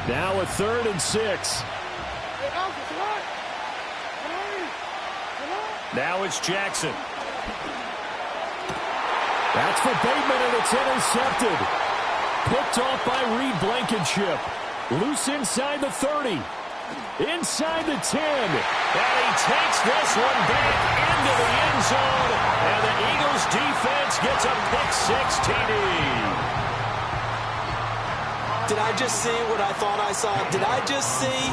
Now a 3rd and 6. Now it's Jackson. That's for Bateman, and it's intercepted. Picked off by Reed Blankenship. Loose inside the 30. Inside the 10. And he takes this one back into the end zone. And the Eagles defense gets a pick-6 TD. Did I just see what I thought I saw? Did I just see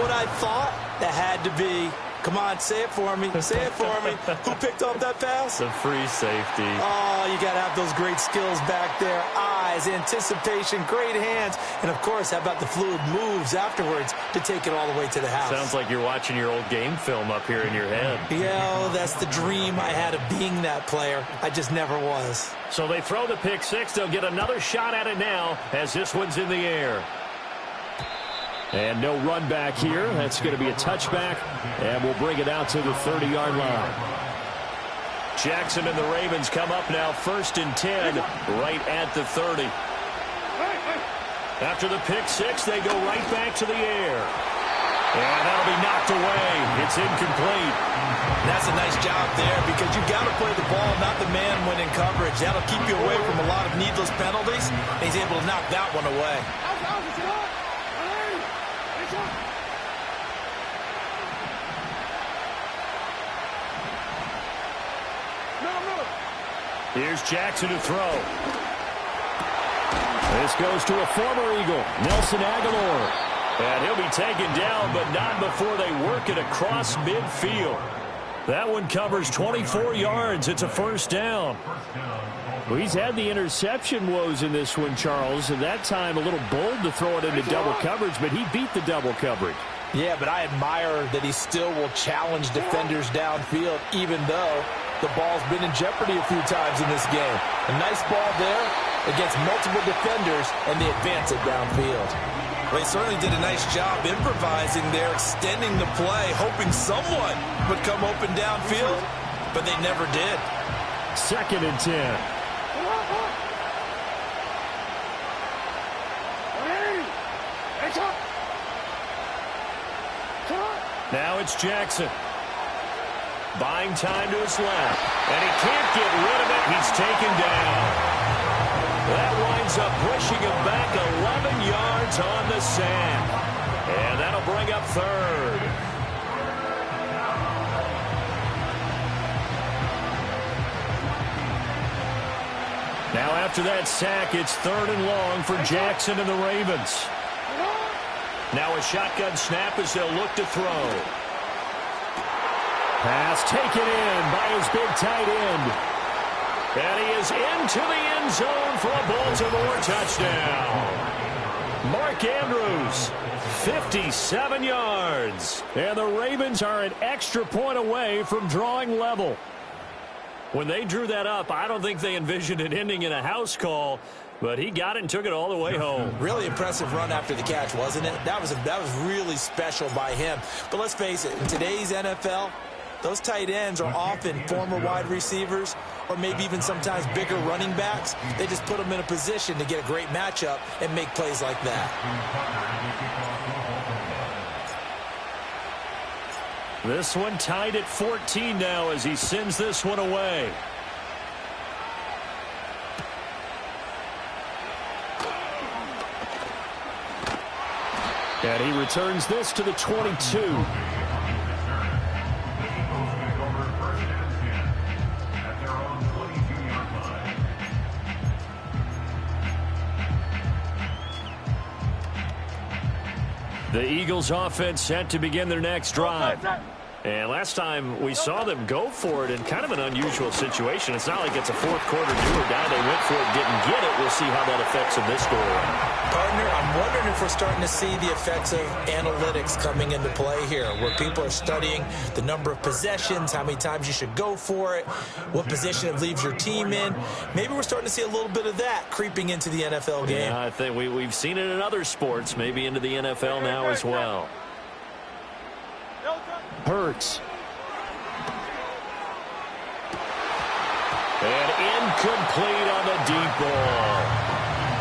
what I thought? That had to be. Come on, say it for me. Say it for me. Who picked up that pass? The free safety. Oh, you got to have those great skills back there. Eyes, anticipation, great hands. And, of course, how about the fluid moves afterwards to take it all the way to the house? Sounds like you're watching your old game film up here in your head. Yeah, that's the dream I had of being that player. I just never was. So they throw the pick-6. They'll get another shot at it now as this one's in the air. And no run back here. That's going to be a touchback, and we'll bring it out to the 30-yard line. Jackson and the Ravens come up now 1st and 10 right at the 30. After the pick-6, they go right back to the air. And that'll be knocked away. It's incomplete. That's a nice job there because you've got to play the ball, not the man when in coverage. That'll keep you away from a lot of needless penalties. He's able to knock that one away. Here's Jackson to throw. This goes to a former Eagle, Nelson Aguilar. And he'll be taken down, but not before they work it across midfield. That one covers 24 yards. It's a 1st down. Well, he's had the interception woes in this one, Charles, and that time a little bold to throw it into double coverage, but he beat the double coverage. Yeah, but I admire that he still will challenge defenders downfield, even though the ball's been in jeopardy a few times in this game. A nice ball there against multiple defenders, and they advance it downfield. Well, he certainly did a nice job improvising there, extending the play, hoping someone would come open downfield, but they never did. 2nd and 10. Now it's Jackson. Buying time to his left. And he can't get rid of it. He's taken down. That winds up pushing him back 11 yards on the sack. And that'll bring up 3rd. Now after that sack, it's 3rd and long for Jackson and the Ravens. Now a shotgun snap as they'll look to throw. Pass taken in by his big tight end. And he is into the end zone for a Baltimore touchdown. Mark Andrews, 57 yards. And the Ravens are an extra point away from drawing level. When they drew that up, I don't think they envisioned it ending in a house call. But he got it and took it all the way home. Really impressive run after the catch, wasn't it? That was really special by him. But let's face it, in today's NFL, those tight ends are often former wide receivers or maybe even sometimes bigger running backs. They just put them in a position to get a great matchup and make plays like that. This one tied at 14 now as he sends this one away. And he returns this to the 22. The Eagles offense set to begin their next drive. And last time we saw them go for it in kind of an unusual situation. It's not like it's a fourth quarter do or die. They went for it, didn't get it. We'll see how that affects them this go around. Partner, I'm wondering if we're starting to see the effects of analytics coming into play here, where people are studying the number of possessions, how many times you should go for it, what position it leaves your team in. Maybe we're starting to see a little bit of that creeping into the NFL game. Yeah, I think we've seen it in other sports, maybe into the NFL now as well. Hurts. And incomplete on the deep ball.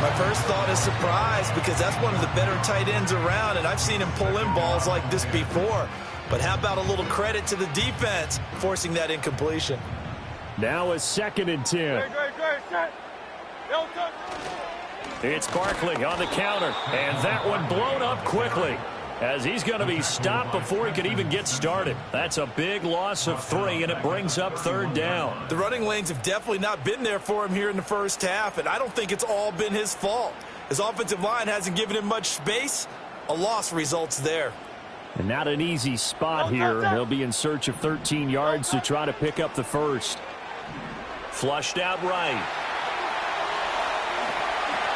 My first thought is surprise because that's one of the better tight ends around, and I've seen him pull in balls like this before. But how about a little credit to the defense forcing that incompletion? Now a 2nd and 10. It's Barkley on the counter, and that one blown up quickly as he's going to be stopped before he could even get started. That's a big loss of 3, and it brings up 3rd down. The running lanes have definitely not been there for him here in the first half, and I don't think it's all been his fault. His offensive line hasn't given him much space. A loss results there. And not an easy spot here. He'll be in search of 13 yards to try to pick up the first. Flushed out right.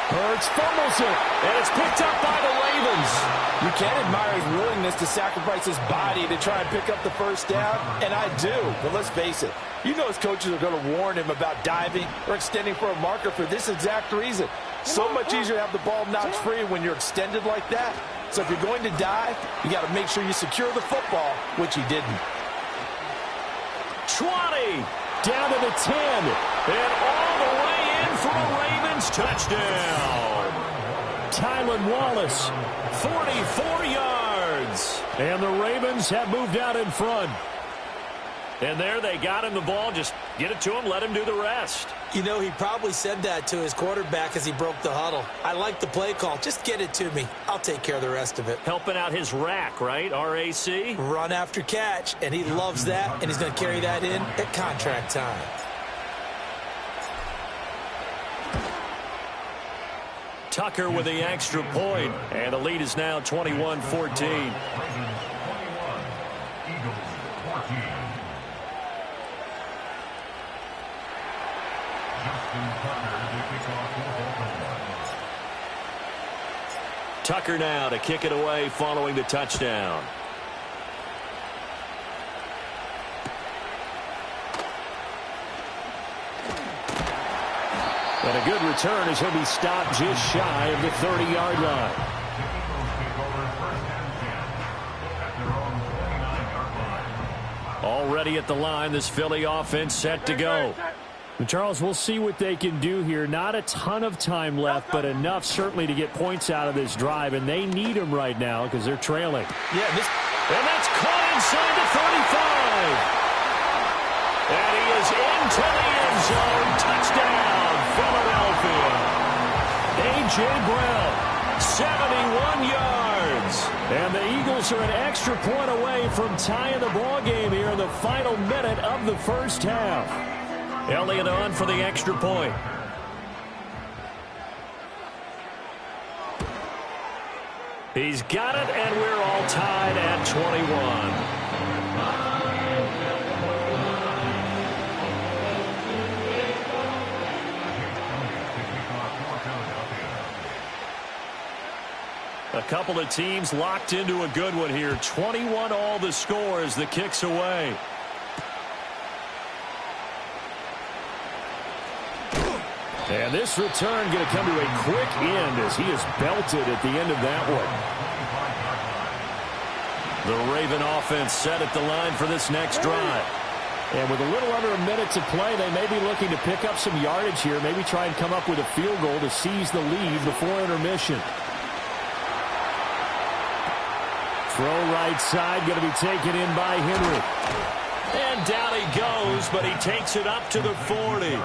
Hurts fumbles it, and it's picked up by the Ravens. You can't admire his willingness to sacrifice his body to try and pick up the first down, and I do. But let's face it, you know his coaches are going to warn him about diving or extending for a marker for this exact reason. So much easier to have the ball knocked free when you're extended like that. So if you're going to dive, you got to make sure you secure the football, which he didn't. 20, down to the 10, and all the way in for a Ravens touchdown. Tylan Wallace, 44 yards. And the Ravens have moved out in front. And there they got him the ball. Just get it to him, let him do the rest. You know, he probably said that to his quarterback as he broke the huddle. I like the play call. Just get it to me. I'll take care of the rest of it. Helping out his rack, right? R-A-C? Run after catch, and he loves that, and he's going to carry that in at contract time. Tucker with the extra point, and the lead is now 21-14. Tucker now to kick it away following the touchdown. And a good return as he'll be stopped just shy of the 30-yard line. Already at the line, this Philly offense set to go. Charles, we'll see what they can do here. Not a ton of time left, but enough certainly to get points out of this drive, and they need them right now because they're trailing. Yeah, and that's caught inside the 35. And he is into the end zone. Touchdown, Philadelphia. A.J. Brown, 71 yards. And the Eagles are an extra point away from tying the ball game here in the final minute of the first half. Elliott on for the extra point. He's got it, and we're all tied at 21. A couple of teams locked into a good one here. 21 all the score as the kick's away. And this return going to come to a quick end as he is belted at the end of that one. The Raven offense set at the line for this next drive. And with a little under a minute to play, they may be looking to pick up some yardage here, maybe try and come up with a field goal to seize the lead before intermission. Throw right side, going to be taken in by Henry. And down he goes, but he takes it up to the 40.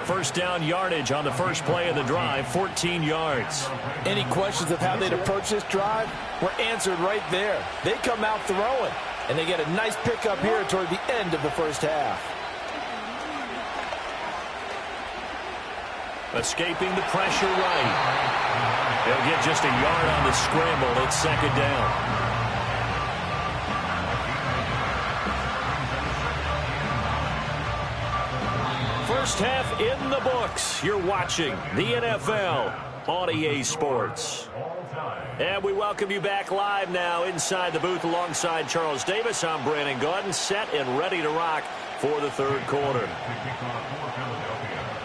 First down yardage on the first play of the drive, 14 yards. Any questions of how they'd approach this drive were answered right there. They come out throwing, and they get a nice pickup here toward the end of the first half. Escaping the pressure right. They'll get just a yard on the scramble. It's second down. First half in the books. You're watching the NFL on EA Sports. And we welcome you back live now inside the booth alongside Charles Davis. I'm Brandon Gaudin, set and ready to rock for the third quarter.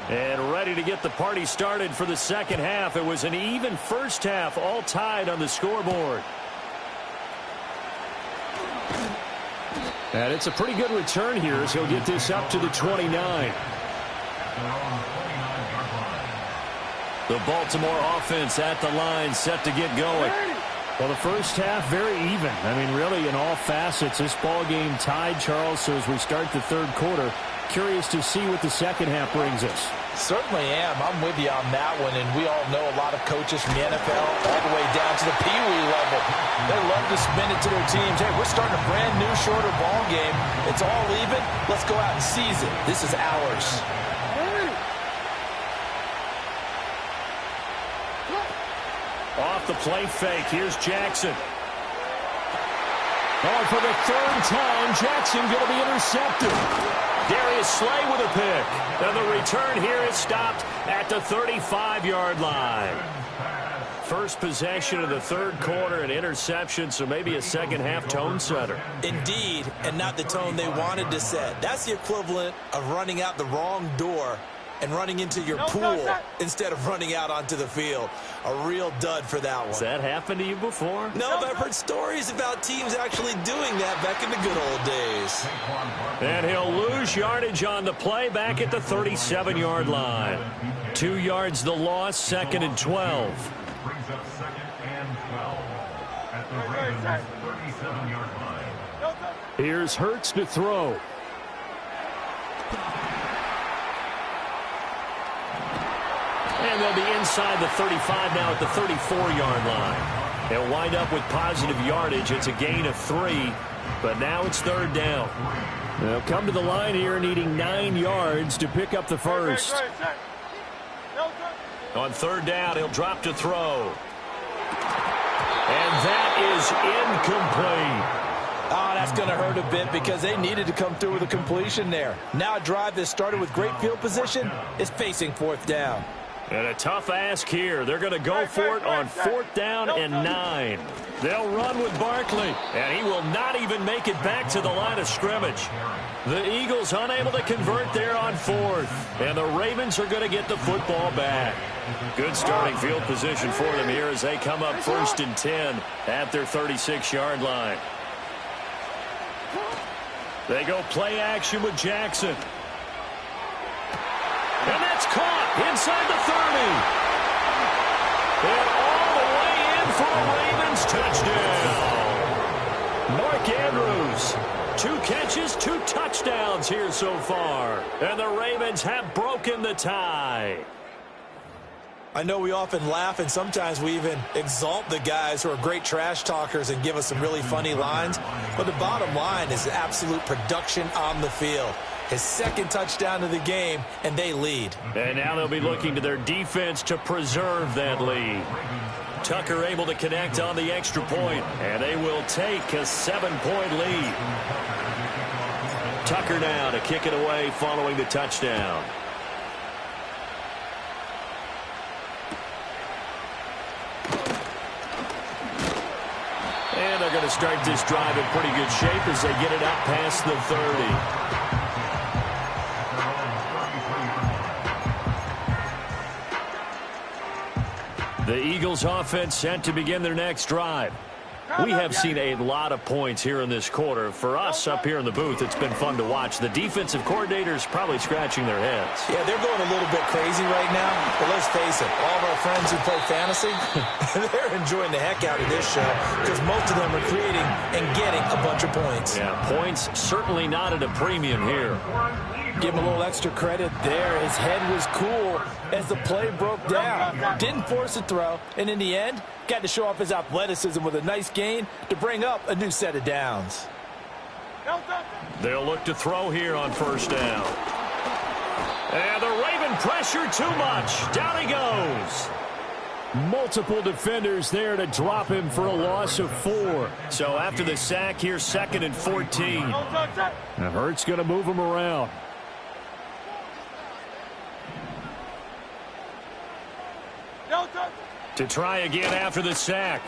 And ready to get the party started for the second half. It was an even first half, all tied on the scoreboard. And it's a pretty good return here as he'll get this up to the 29. The Baltimore offense at the line, set to get going. Well, the first half, very even. I mean, really, in all facets, this ball game tied, Charles. So as we start the third quarter, curious to see what the second half brings us. Certainly am. I'm with you on that one, and we all know a lot of coaches from the NFL all the way down to the Pee Wee level. They love to spin it to their teams. Hey, we're starting a brand new, shorter ball game. It's all even. Let's go out and seize it. This is ours. Off the play fake, here's Jackson. Oh, for the third time, Jackson going to be intercepted. Darius Slay with a pick. And the return here is stopped at the 35-yard line. First possession of the third quarter, an interception, so maybe a second-half tone setter. Indeed, and not the tone they wanted to set. That's the equivalent of running out the wrong door and running into your pool instead of running out onto the field. A real dud for that one. Has that happened to you before? No, but I've heard stories about teams actually doing that back in the good old days. And he'll lose yardage on the play back at the 37-yard line. 2 yards the loss, 2nd and 12. Brings up 2nd and 12 at the Ravens' 37-yard line. Here's Hurts to throw. And they'll be inside the 35 now at the 34-yard line. They'll wind up with positive yardage. It's a gain of 3, but now it's third down. They'll come to the line here needing 9 yards to pick up the first. On third down, he'll drop to throw. And that is incomplete. Oh, that's going to hurt a bit because they needed to come through with a completion there. Now a drive that started with great field position is facing fourth down. And a tough ask here. They're going to go for it on fourth down and 9. They'll run with Barkley, and he will not even make it back to the line of scrimmage. The Eagles unable to convert there on fourth, and the Ravens are going to get the football back. Good starting field position for them here as they come up 1st and 10 at their 36-yard line. They go play action with Jackson. And that's caught inside the 30. And all the way in for a Ravens touchdown. Mark Andrews, 2 catches, 2 touchdowns here so far. And the Ravens have broken the tie. I know we often laugh and sometimes we even exalt the guys who are great trash talkers and give us some really funny lines. But the bottom line is absolute production on the field. His 2nd touchdown of the game, and they lead. And now they'll be looking to their defense to preserve that lead. Tucker able to connect on the extra point, and they will take a 7-point lead. Tucker now to kick it away following the touchdown. And they're going to start this drive in pretty good shape as they get it out past the 30. The Eagles offense set to begin their next drive. We have seen a lot of points here in this quarter. For us up here in the booth, it's been fun to watch. The defensive coordinators probably scratching their heads. Yeah, they're going a little bit crazy right now. But let's face it, all of our friends who play fantasy, they're enjoying the heck out of this show because most of them are creating and getting a bunch of points. Yeah, points certainly not at a premium here. Give him a little extra credit there. His head was cool as the play broke down. Didn't force a throw, and in the end, got to show off his athleticism with a nice gain to bring up a new set of downs. They'll look to throw here on first down. And the Raven pressure too much. Down he goes. Multiple defenders there to drop him for a loss of 4. So after the sack here, 2nd and 14. Now Hurts going to move him around. To try again after the sack.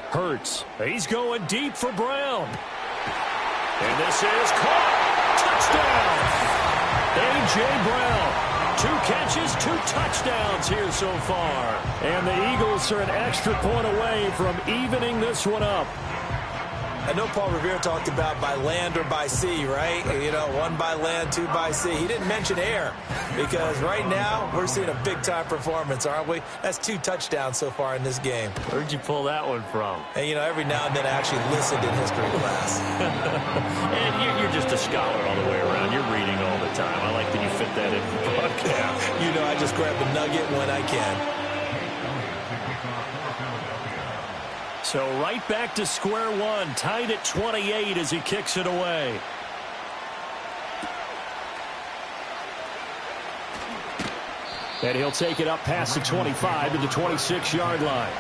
Hurts. He's going deep for Brown. And this is caught. Touchdown. A.J. Brown. 2 catches, 2 touchdowns here so far. And the Eagles are an extra point away from evening this one up. I know Paul Revere talked about by land or by sea, right? You know, 1 by land, 2 by sea. He didn't mention air because right now we're seeing a big-time performance, aren't we? That's 2 touchdowns so far in this game. Where'd you pull that one from? And, you know, every now and then I actually listened in history class. And you're just a scholar all the way around. You're reading all the time. I like that you fit that in the broadcast. You know, I just grab a nugget when I can. So right back to square one, tied at 28 as he kicks it away. And he'll take it up past the 25 to the 26-yard line.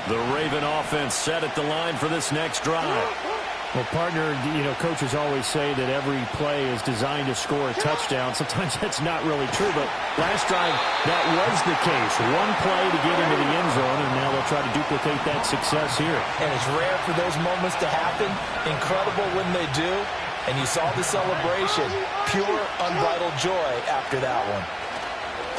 The Raven offense set at the line for this next drive. Well, partner, you know, coaches always say that every play is designed to score a touchdown. Sometimes that's not really true, but last drive that was the case. 1 play to get into the end zone, and now they'll try to duplicate that success here. And it's rare for those moments to happen. Incredible when they do. And you saw the celebration. Pure, unbridled joy after that one.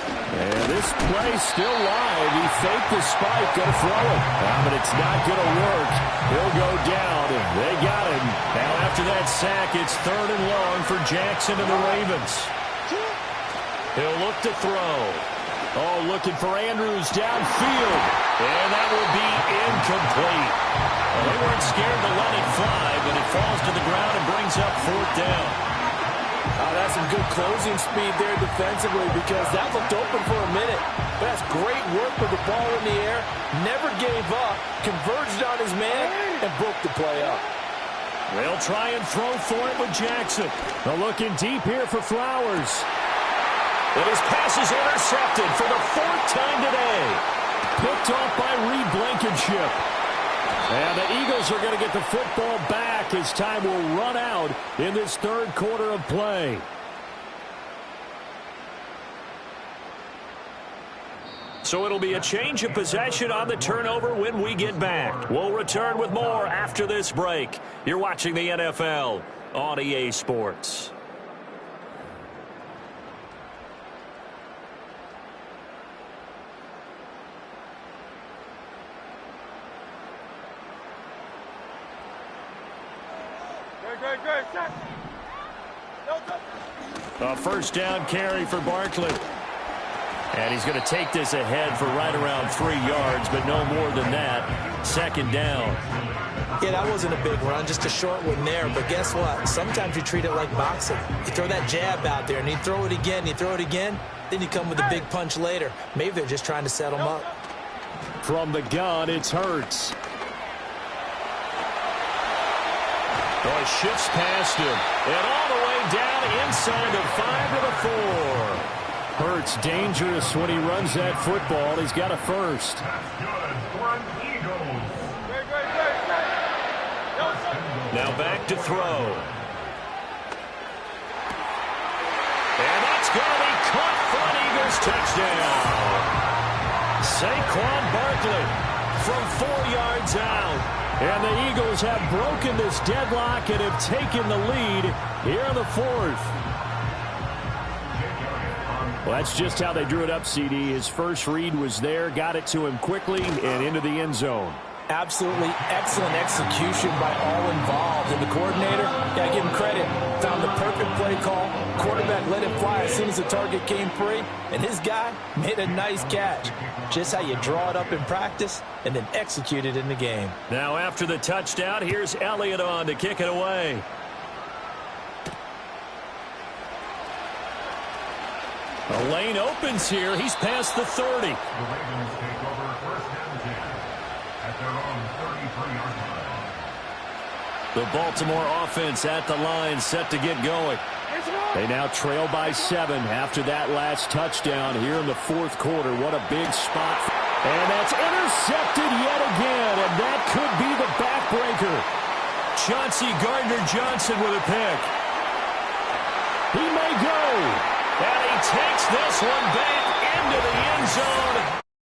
And this play still live. He faked the spike, go throw it. But it's not going to work. He'll go down, and they got him. Now after that sack, it's 3rd and long for Jackson and the Ravens. He'll look to throw. Oh, looking for Andrews downfield. And that will be incomplete. Well, they weren't scared to let it fly, but it falls to the ground and brings up 4th down. That's some good closing speed there defensively because that looked open for a minute. But that's great work with the ball in the air. Never gave up, converged on his man, and broke the play up. They'll try and throw for it with Jackson. They're looking deep here for Flowers. And his pass is intercepted for the 4th time today. Picked off by Reed Blankenship. And the Eagles are going to get the football back as time will run out in this 3rd quarter of play. So it'll be a change of possession on the turnover when we get back. We'll return with more after this break. You're watching the NFL on EA Sports. A 1st down carry for Barkley. And he's going to take this ahead for right around 3 yards, but no more than that. 2nd down. Yeah, that wasn't a big run, just a short one there. But guess what? Sometimes you treat it like boxing. You throw that jab out there, and you throw it again, then you come with a big punch later. Maybe they're just trying to set him up. From the gun, it's Hurts. Oh, he shifts past him. And all the way down inside the 5 to the 4. Hurts dangerous when he runs that football. He's got a 1st. Now back to throw. And that's going to be caught for an Eagles touchdown. Saquon Barkley from 4 yards out. And the Eagles have broken this deadlock and have taken the lead here in the 4th. Well, that's just how they drew it up, CD. His first read was there, got it to him quickly, and into the end zone. Absolutely excellent execution by all involved. And the coordinator, got to give him credit, found the perfect play call. Quarterback let it fly as soon as the target came free, and his guy made a nice catch. Just how you draw it up in practice and then execute it in the game. Now after the touchdown, here's Elliott on to kick it away. The lane opens here. He's past the 30. The Ravens take over 1st and 10 at their own 33-yard line. The Baltimore offense at the line, set to get going. They now trail by 7 after that last touchdown here in the 4th quarter. What a big spot. And that's intercepted yet again, and that could be the backbreaker. Chauncey Gardner-Johnson with a pick. He may go. And he takes this one back into the end zone.